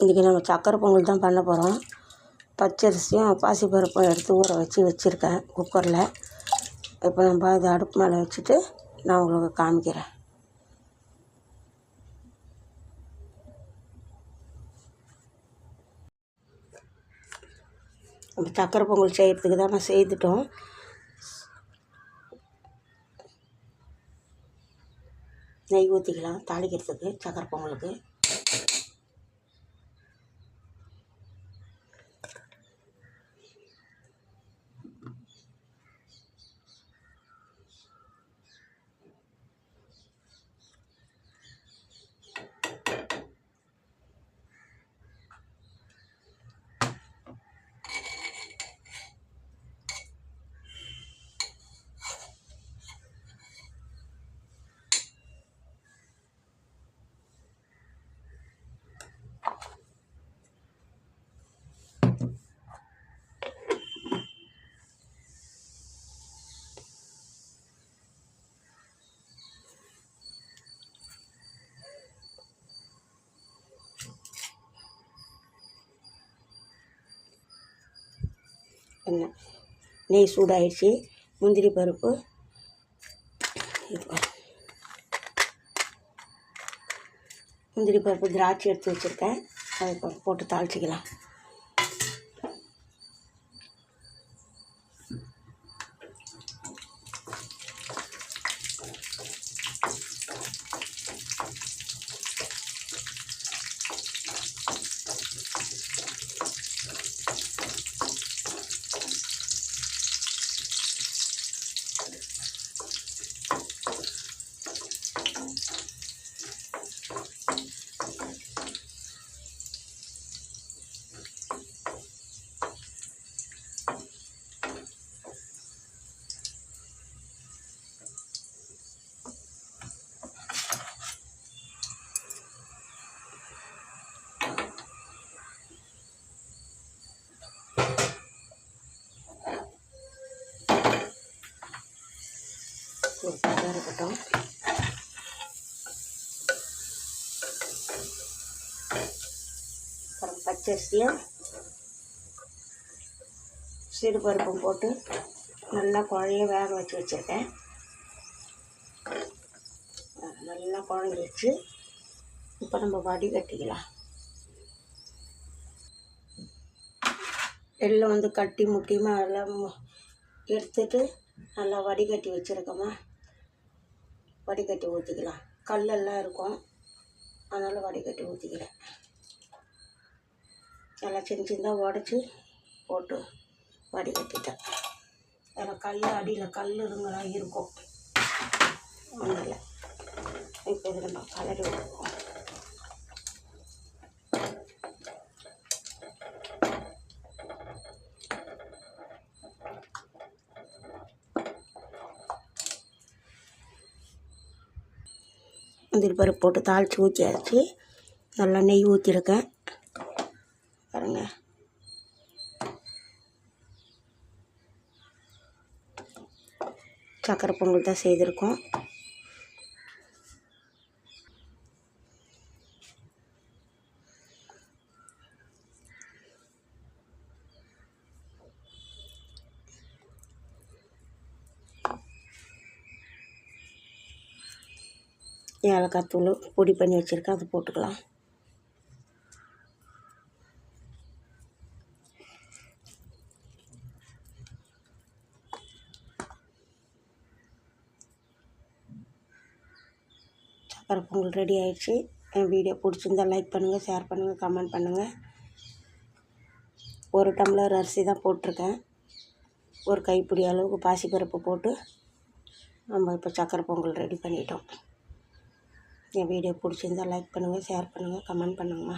இன்றைக்கி நம்ம சக்கரை பொங்கல் தான் பண்ண போகிறோம். பச்சரிசியும் பாசிப்பருப்பும் எடுத்து ஊற வச்சுருக்கேன் குக்கரில். இப்போ நம்ம அதை அடுப்பு மேலே வச்சுட்டு நான் உங்களுக்கு காமிக்கிறேன். நம்ம சக்கரை பொங்கல் செய்கிறதுக்கு தான் நம்ம செய்துட்டோம். நெய் ஊற்றிக்கலாம் தாளிக்கிறதுக்கு சக்கரை பொங்கலுக்கு. என்ன நெய் சூடாகிடுச்சு. முந்திரி பருப்பு திராட்சை எடுத்து வச்சுருக்கேன். அதை போட்டு தாளிச்சிக்கலாம். இருக்கட்டும். அப்புறம் பச்சரிசியும் சிறுபருப்பும் போட்டு நல்லா குழைய வேக வச்சுருக்கேன். நல்லா குழஞ்சிடுச்சு. இப்போ நம்ம வடிகட்டிக்கலாம். எல்லாம் கட்டி முட்டியுமா எல்லாம் எடுத்துட்டு நல்லா வடிகட்டி வச்சுருக்கோமா, வடிகட்டி ஊற்றிக்கலாம். கல்லெல்லாம் இருக்கும், அதனால் வடிகட்டி ஊற்றிக்கிறேன். நல்லா சின்ன சின்னதாக உடச்சி போட்டு வடிகட்டிட்டேன். அதில் அடியில் கல்லுங்களாம் இருக்கும். அதனால் இப்போ இதில் நம்ம கலரி விடுவோம். முந்திரி பருப்பு போட்டு தாளித்து ஊற்றியாச்சு. நல்லா நெய் ஊற்றிருக்கேன் பாருங்க. சக்கரை பொங்கல் தான் செய்திருக்கோம். ஏலக்காய் தூள் பொடி பண்ணி வச்சுருக்கேன், அதை போட்டுக்கலாம். சக்கரை பொங்கல் ரெடி ஆகிடுச்சு. என் வீடியோ பிடிச்சிருந்தால் லைக் பண்ணுங்கள், ஷேர் பண்ணுங்கள், கமெண்ட் பண்ணுங்கள். ஒரு டம்ளர் அரிசி தான் போட்டிருக்கேன். ஒரு கைப்பிடி அளவுக்கு பாசிப்பருப்பு போட்டு நம்ம இப்போ சக்கரை பொங்கல் ரெடி பண்ணிட்டோம். என் வீடியோ பிடிச்சிருந்தால் லைக் பண்ணுங்கள், ஷேர் பண்ணுங்கள், கமெண்ட் பண்ணுங்கம்மா.